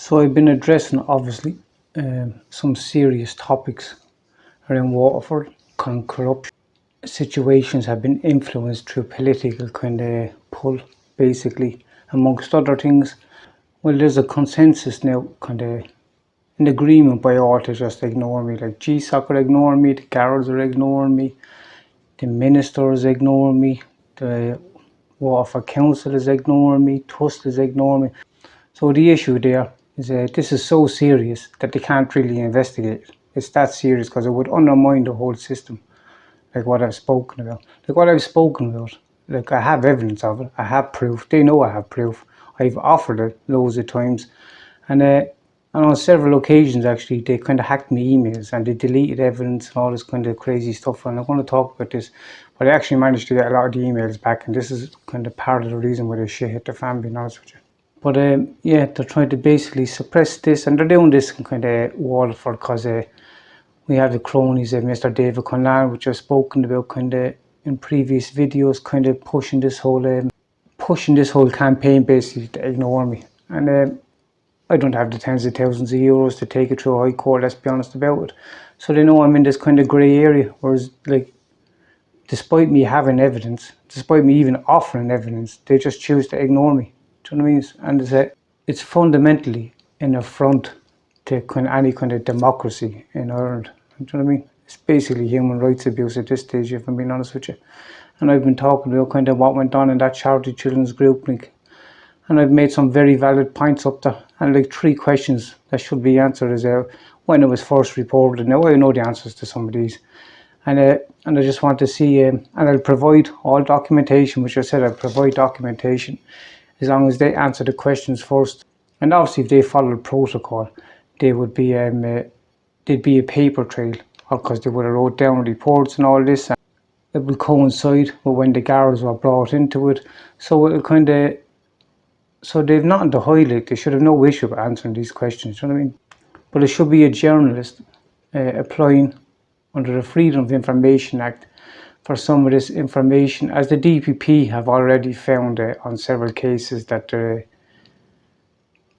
So I've been addressing obviously some serious topics around Waterford, corruption. Situations have been influenced through political kind of pull, basically, amongst other things. Well, there's a consensus now, kind of an agreement by all to just ignore me. Like GSOC are ignoring me, the Garrels are ignoring me, the minister is ignoring me, the Waterford Council is ignoring me, Tusk is ignoring me. So the issue there is this is so serious that they can't really investigate it. It's that serious because it would undermine the whole system, like what I've spoken about. Like I have evidence of it, I have proof, they know I have proof. I've offered it loads of times. And on several occasions actually they kind of hacked my emails and they deleted evidence and all this kind of crazy stuff, and I'm going to talk about this. But I actually managed to get a lot of the emails back, and this is kind of part of the reason why this shit hit the fan, being honest with you. But yeah, they're trying to basically suppress this, and they're doing this in kind of Waterford because we have the cronies of Mr. David Conlan, which I've spoken about kind of in previous videos, kind of pushing this whole campaign basically to ignore me. And I don't have the tens of thousands of euros to take it through a high court, let's be honest about it. So they know I'm in this kind of grey area, whereas like despite me having evidence, despite me even offering evidence, they just choose to ignore me. Do you know what I mean? And it's fundamentally an affront to any kind of democracy in Ireland. Do you know what I mean? It's basically human rights abuse at this stage, if I'm being honest with you. And I've been talking about kind of what went on in that charity children's group link. And I've made some very valid points up there. And like 3 questions that should be answered is when it was first reported. Now I know the answers to some of these. And I just want to see, and I'll provide all documentation, which I said I'll provide documentation, as long as they answer the questions first. And obviously if they follow the protocol, they would be, there'd be a paper trail, because they would have wrote down reports and all this, and it will coincide with when the Garrels were brought into it. So it'll kind of, so they've nothing to highlight. They should have no issue with answering these questions, you know what I mean? But it should be a journalist applying under the Freedom of Information Act for some of this information, as the DPP have already found on several cases that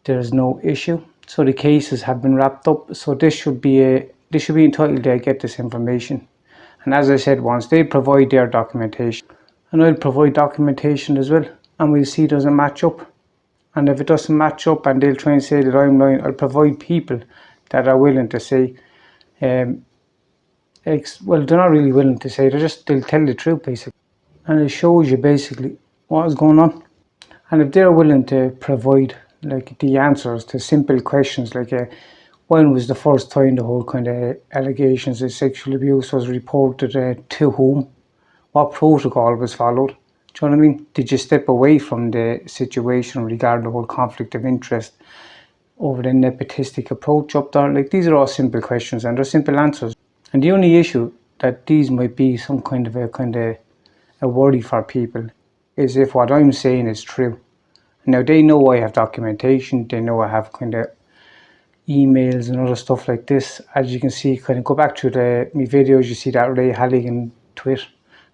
there's no issue. So the cases have been wrapped up. So this should be entitled to get this information. And as I said once, they provide their documentation, and I'll provide documentation as well, and we'll see does it match up. And if it doesn't match up and they'll try and say that I'm lying, I'll provide people that are willing to say, well, they're not really willing to say, they'll tell the truth basically. And it shows you basically what is going on. And if they're willing to provide like the answers to simple questions like when was the first time the whole kind of allegations of sexual abuse was reported, to whom, what protocol was followed, do you know what I mean? Did you step away from the situation regarding the whole conflict of interest over the nepotistic approach up there? Like, these are all simple questions and they're simple answers. And the only issue that these might be some kind of a worry for people is if what I'm saying is true. Now they know I have documentation, they know I have kind of emails and other stuff like this. As you can see, kind of go back to my videos, you see that Ray Halligan tweet,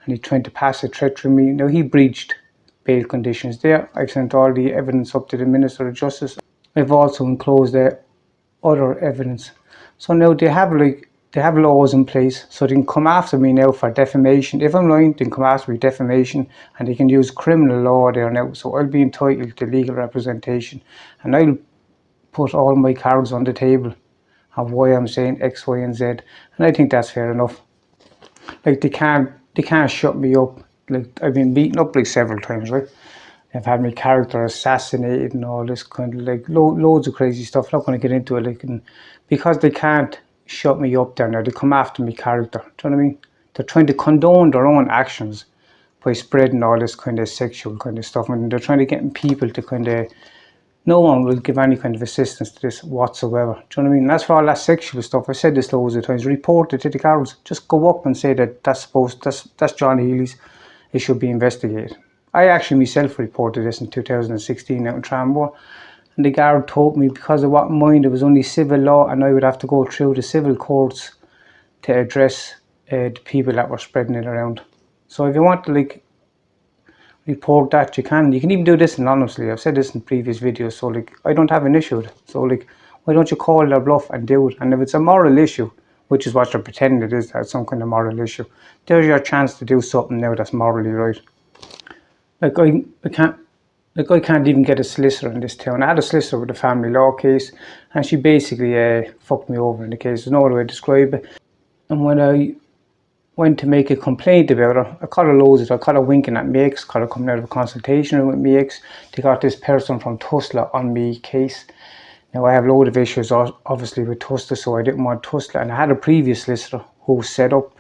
and he's trying to pass a threat through me. Now he breached bail conditions there. I've sent all the evidence up to the Minister of Justice. I've also enclosed other evidence. So now they have laws in place, so they can come after me now for defamation. If I'm lying, they can come after me defamation, and they can use criminal law there now. So I'll be entitled to legal representation, and I'll put all my cards on the table of why I'm saying X, Y, and Z. And I think that's fair enough. Like, they can't shut me up. Like, I've been beaten up like several times, right? I've had my character assassinated and all this kind of like loads of crazy stuff. I'm not going to get into it. Like, because they can't shut me up there now, they come after me character. Do you know what I mean? They're trying to condone their own actions by spreading all this kind of sexual kind of stuff, and they're trying to get people to kind of, no one will give any kind of assistance to this whatsoever. Do you know what I mean? And as for all that sexual stuff, I said this loads of times, report it to the Garrels. Just go up and say that that's John Healy's. It should be investigated. I actually myself reported this in 2016 out in Tramore, and the guard told me because of what mine, it was only civil law, and I would have to go through the civil courts to address the people that were spreading it around. So if you want to, like, report that. You can even do this anonymously. I've said this in previous videos, so like I don't have an issue with it. So like, why don't you call their bluff and do it? And if it's a moral issue, which is what they're pretending it is, that it's some kind of moral issue, there's your chance to do something now that's morally right. Like I can't even get a solicitor in this town. I had a solicitor with a family law case, and she basically fucked me over in the case. There's no other way to describe it. And when I went to make a complaint about her, I caught her loads. I caught her winking at my ex, caught her coming out of a consultation room with my ex. They got this person from Tusla on me case. Now I have a load of issues obviously with Tusla, so I didn't want Tusla. And I had a previous solicitor who set up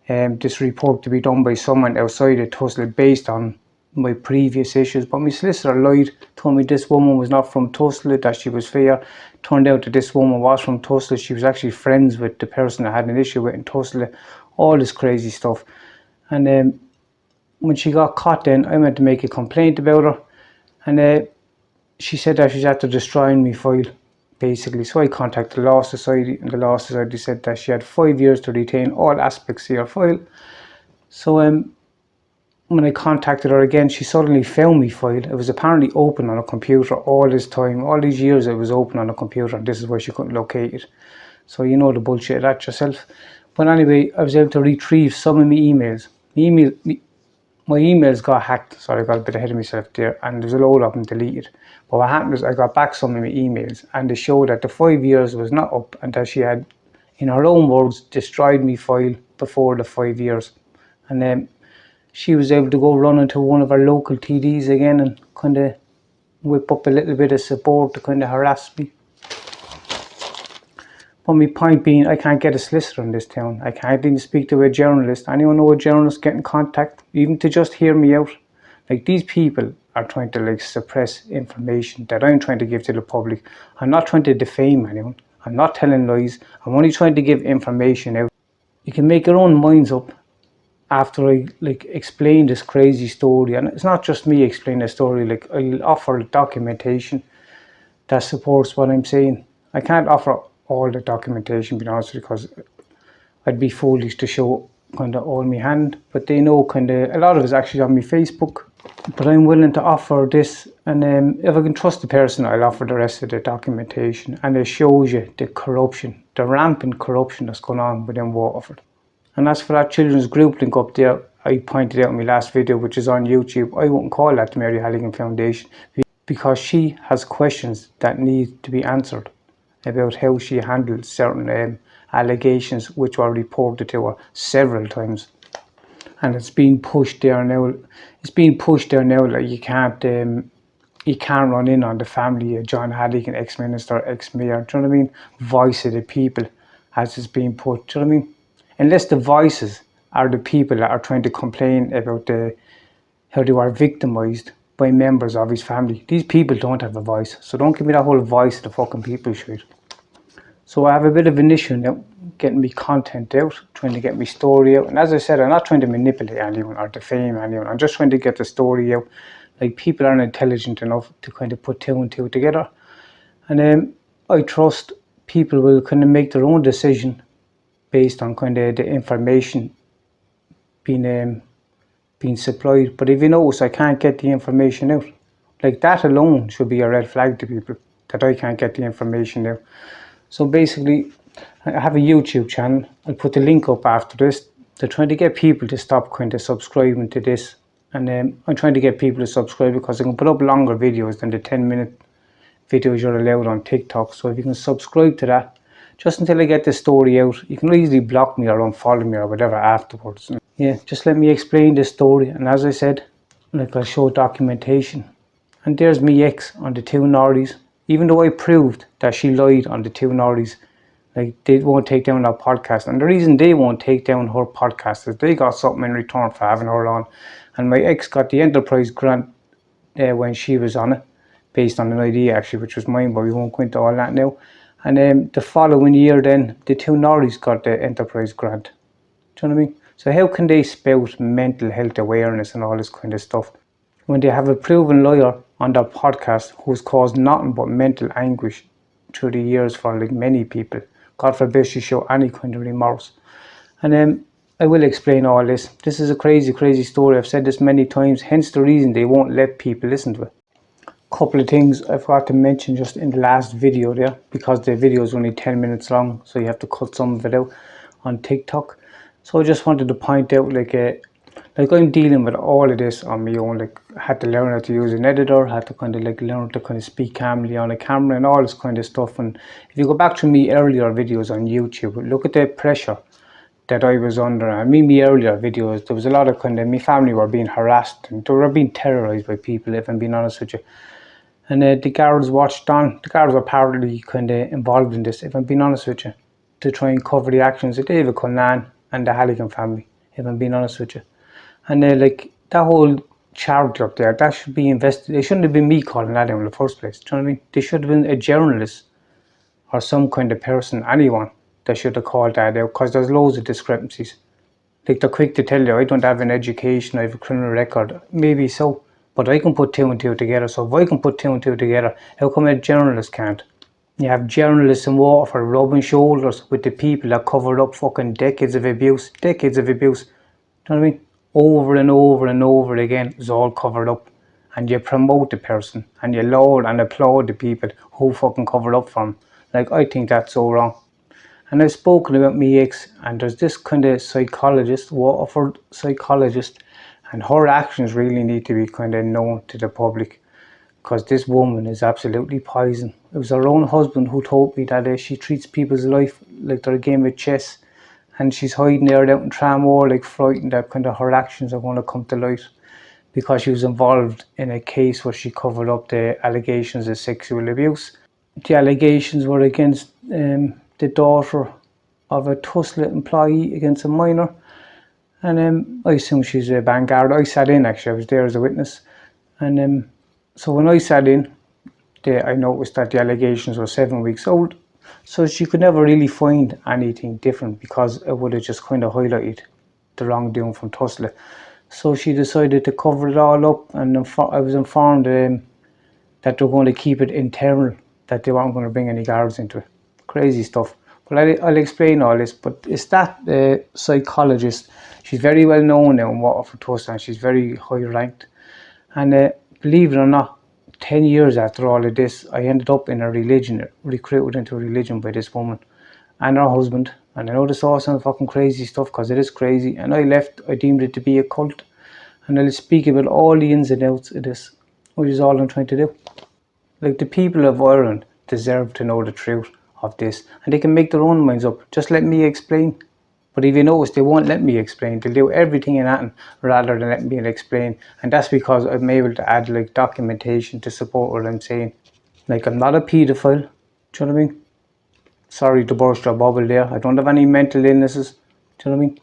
this report to be done by someone outside of Tusla based on my previous issues. But my solicitor lied, told me this woman was not from Tusla, that she was fair. Turned out that this woman was from Tusla. She was actually friends with the person I had an issue with in Tusla. All this crazy stuff. And when she got caught then, I went to make a complaint about her. And she said that she's after destroying my file, basically. So I contacted the Law Society, and the Law Society said that she had 5 years to retain all aspects of your file. So when I contacted her again, she suddenly found my file. It was apparently open on a computer all this time. All these years it was open on a computer, and this is why she couldn't locate it. So you know the bullshit of that yourself. But anyway, I was able to retrieve some of my emails. My emails got hacked. Sorry, I got a bit ahead of myself there, and there's a load of them deleted. But what happened is I got back some of my emails, and they showed that the 5 years was not up, and that she had, in her own words, destroyed my file before the 5 years. And then she was able to go run into one of our local TDs again and kind of whip up a little bit of support to kind of harass me. But my point being, I can't get a solicitor in this town. I can't even speak to a journalist. Anyone know a journalist, get in contact, even to just hear me out. Like, these people are trying to like suppress information that I'm trying to give to the public. I'm not trying to defame anyone. I'm not telling lies. I'm only trying to give information out. You can make your own minds up after I like explain this crazy story. And it's not just me explaining the story. Like, I'll offer documentation that supports what I'm saying. I can't offer all the documentation, being honest, because I'd be foolish to show kind of all my hand. But they know kind of a lot of it's actually on my Facebook. But I'm willing to offer this, and if I can trust the person, I'll offer the rest of the documentation. And it shows you the corruption, the rampant corruption that's going on within Waterford. And as for that children's group link up there, I pointed out in my last video, which is on YouTube, I wouldn't call that the Mary Halligan Foundation, because she has questions that need to be answered about how she handled certain allegations which were reported to her several times. And it's being pushed there now. It's being pushed there now that you can't run in on the family of John Halligan, ex-minister, ex-mayor. Do you know what I mean? Voice of the people, as it's being put. Do you know what I mean? Unless the voices are the people that are trying to complain about how they were victimised by members of his family. These people don't have a voice, so don't give me that whole voice of the fucking people shit. So I have a bit of an issue now getting me content out, trying to get my story out. And as I said, I'm not trying to manipulate anyone or defame anyone. I'm just trying to get the story out. Like, people aren't intelligent enough to kind of put two and two together. And I trust people will kind of make their own decision based on kind of the information being supplied. But if you notice, I can't get the information out. Like, that alone should be a red flag to people, that I can't get the information out. So basically, I have a YouTube channel. I'll put the link up after this. They're trying to get people to stop kind of subscribing to this. And I'm trying to get people to subscribe because I can put up longer videos than the 10-minute videos you're allowed on TikTok. So if you can subscribe to that, just until I get the story out. You can easily block me or unfollow me or whatever afterwards. Yeah, just let me explain the story. And as I said, like, I'll show documentation. And there's me ex on the two Norries. Even though I proved that she lied on the two Norries, like, they won't take down that podcast. And the reason they won't take down her podcast is they got something in return for having her on. And my ex got the enterprise grant when she was on it, based on an idea actually, which was mine, but we won't go into all that now. And the following year then, the two Norries got the enterprise grant. Do you know what I mean? So how can they spout mental health awareness and all this kind of stuff when they have a proven liar on their podcast who's caused nothing but mental anguish through the years for like many people? God forbid she show any kind of remorse. And I will explain all this. This is a crazy story. I've said this many times, hence the reason they won't let people listen to it. Couple of things I forgot to mention just in the last video there, because the video is only 10 minutes long, so you have to cut some of it out on TikTok. So I just wanted to point out, like I'm dealing with all of this on my own. Like, I had to learn how to use an editor, had to kind of like learn to kind of speak calmly on a camera and all this kind of stuff. And if you go back to me earlier videos on YouTube, look at the pressure that I was under. I mean, my earlier videos, there was a lot of kind of, my family were being harassed and they were being terrorized by people, if I'm being honest with you. And the guards watched on. The guards were partly kind of involved in this, if I'm being honest with you, to try and cover the actions of David Cullinane and the Halligan family, if I'm being honest with you. And like that whole charity up there, that should be invested. It shouldn't have been me calling that out in the first place. Do you know what I mean? They should have been a journalist or some kind of person, anyone that should have called that out, because there's loads of discrepancies. Like, they're quick to tell you, I don't have an education, I have a criminal record. Maybe so, but I can put two and two together. So if I can put two and two together, how come a journalist can't? You have journalists in Waterford rubbing shoulders with the people that covered up fucking decades of abuse. Do you know what I mean? Over and over again, it's all covered up. And you promote the person, and you laud and applaud the people who fucking covered up for them. Like, I think that's so wrong. And I've spoken about my ex, and there's this kind of psychologist, Waterford psychologist, and her actions really need to be kind of known to the public, because this woman is absolutely poison. It was her own husband who told me that she treats people's life like they're a game of chess, and she's hiding there out in Tramore, like frightened that kind of her actions are going to come to light, because she was involved in a case where she covered up the allegations of sexual abuse. The allegations were against the daughter of a Tussle employee against a minor, and I assume she's a vanguard. I sat in, actually, I was there as a witness, and so when I sat in, I noticed that the allegations were 7 weeks old, so she could never really find anything different, because it would have just kind of highlighted the wrongdoing from Tussle. So she decided to cover it all up, and I was informed that they were going to keep it internal, that they weren't going to bring any guards into it. Crazy stuff. But I'll explain all this. But it's that psychologist. She's very well known now in Waterford Tussle, and she's very high ranked. And believe it or not, 10 years after all of this, I ended up in a religion, recruited into a religion by this woman and her husband. And I know this all sounds fucking crazy stuff, because it is crazy. And I left, I deemed it to be a cult. And I'll speak about all the ins and outs of this, which is all I'm trying to do. Like, the people of Ireland deserve to know the truth of this, and they can make their own minds up. Just let me explain. But if you notice, they won't let me explain. They'll do everything in that rather than let me explain. And that's because I'm able to add like documentation to support what I'm saying. Like, I'm not a paedophile. Do you know what I mean? Sorry to burst your bubble there. I don't have any mental illnesses. Do you know what I mean?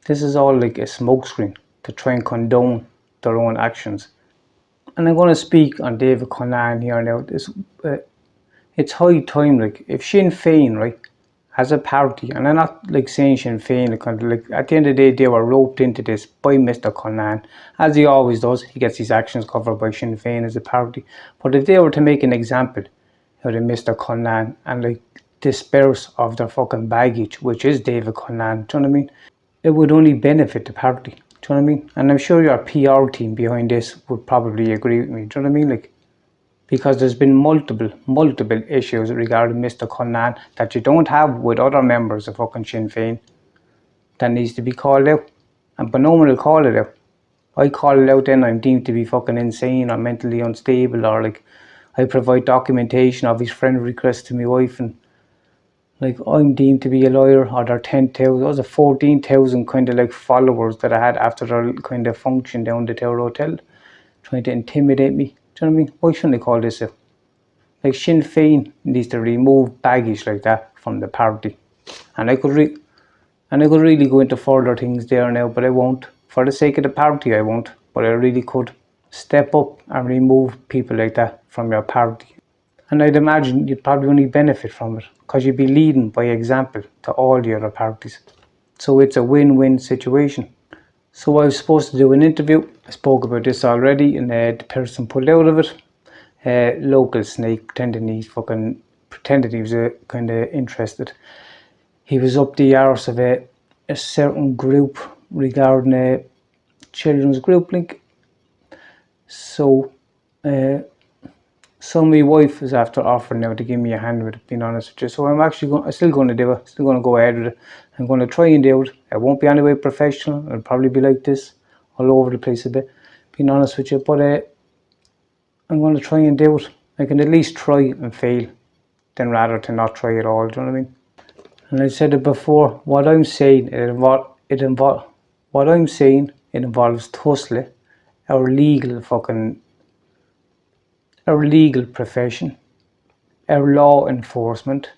This is all like a smokescreen to try and condone their own actions. And I'm going to speak on David Cullinane here now. It's high time, like, if Sinn Féin, right, as a party, and I'm not like saying Sinn Féin, like at the end of the day, they were roped into this by Mr. Cullinane, as he always does. He gets his actions covered by Sinn Féin as a party. But if they were to make an example out of Mr. Cullinane and like disperse of their fucking baggage, which is David Cullinane, do you know what I mean? It would only benefit the party. Do you know what I mean? And I'm sure your PR team behind this would probably agree with me. Do you know what I mean? Like, because there's been multiple issues regarding Mr. Cullinane that you don't have with other members of fucking Sinn Féin that needs to be called out. But no one will call it out. I call it out, then I'm deemed to be fucking insane or mentally unstable, or like I provide documentation of his friend requests to my wife, and like I'm deemed to be a liar, or there are 10,000, those are 14,000 kind of like followers that I had after their kind of function down the Tower Hotel, trying to intimidate me. Do you know what I mean? Why shouldn't they call this out? Like, Sinn Féin needs to remove baggage like that from the party. And I could really go into further things there now, but I won't. For the sake of the party, I won't. But I really could step up and remove people like that from your party. And I'd imagine you'd probably only benefit from it, because you'd be leading by example to all the other parties. So it's a win-win situation. So I was supposed to do an interview. I spoke about this already, and the person pulled out of it. Local snake, pretending he was kind of interested. He was up the arse of a certain group regarding a children's group link. So my wife is after offering now to give me a hand with it, being honest with you. So I'm still going to do it, still going to go ahead with it. I'm going to try and do it. I won't be anyway professional. It'll probably be like this all over the place a bit, being honest with you. But I'm going to try and do it. I can at least try and fail, than rather to not try at all. Do you know what I mean? And I said it before. What I'm saying, it involves tussle, our legal profession, our law enforcement,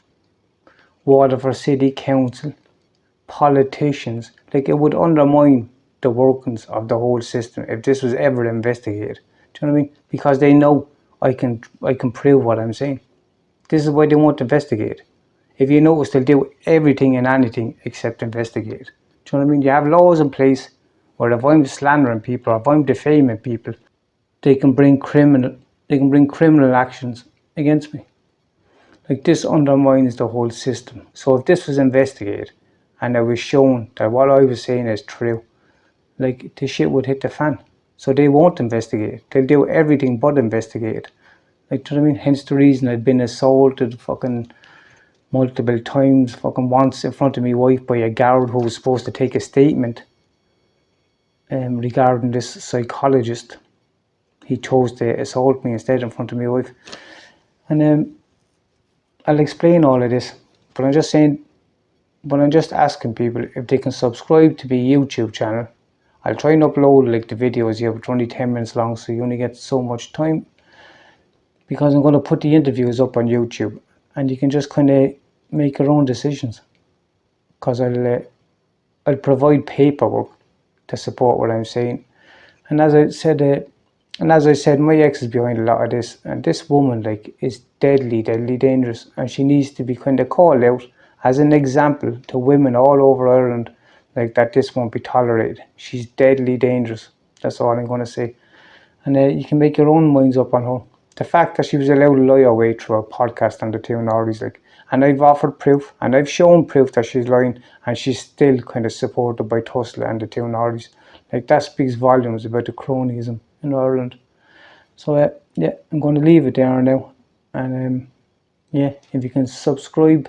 Waterford City Council, politicians. Like, it would undermine the workings of the whole system if this was ever investigated. Do you know what I mean? Because they know I can prove what I'm saying. This is why they won't investigate. If you notice, they'll do everything and anything except investigate. Do you know what I mean? You have laws in place where if I'm slandering people or if I'm defaming people, they can bring criminal actions against me. Like, this undermines the whole system. So if this was investigated and it was shown that what I was saying is true, like, the shit would hit the fan. So they won't investigate. They'll do everything but investigate. Like, do you know what I mean? Hence the reason I'd been assaulted multiple times, once in front of my wife by a guard who was supposed to take a statement regarding this psychologist. He chose to assault me instead in front of my wife. And I'll explain all of this, but I'm just asking people if they can subscribe to my YouTube channel. I'll try and upload like the videos here, but only 10 minutes long, so you only get so much time, because I'm going to put the interviews up on YouTube and you can just kind of make your own decisions, because I'll provide paperwork to support what I'm saying. And as I said, my ex is behind a lot of this, and this woman is deadly dangerous, and she needs to be kind of called out as an example to women all over Ireland, that this won't be tolerated. She's deadly dangerous. That's all I'm going to say. And you can make your own minds up on her. The fact that she was allowed to lie away through a podcast on the two Nordies, and I've offered proof, and I've shown proof that she's lying, and she's still kind of supported by Tussle and the two Nordies. That speaks volumes about the cronyism in Ireland. So yeah, I'm going to leave it there now. And yeah, if you can subscribe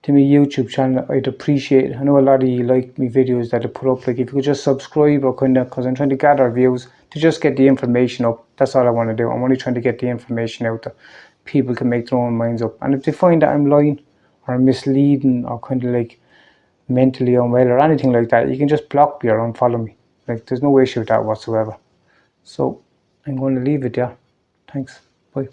to my YouTube channel, I'd appreciate it. I know a lot of you like me videos that I put up. If you could just subscribe, or because I'm trying to gather views to just get the information up. That's all I want to do. I'm only trying to get the information out that people can make their own minds up. And if they find that I'm lying or misleading or mentally unwell or anything like that, you can just block me or unfollow me. There's no issue with that whatsoever. So I'm going to leave it there. Thanks. Bye.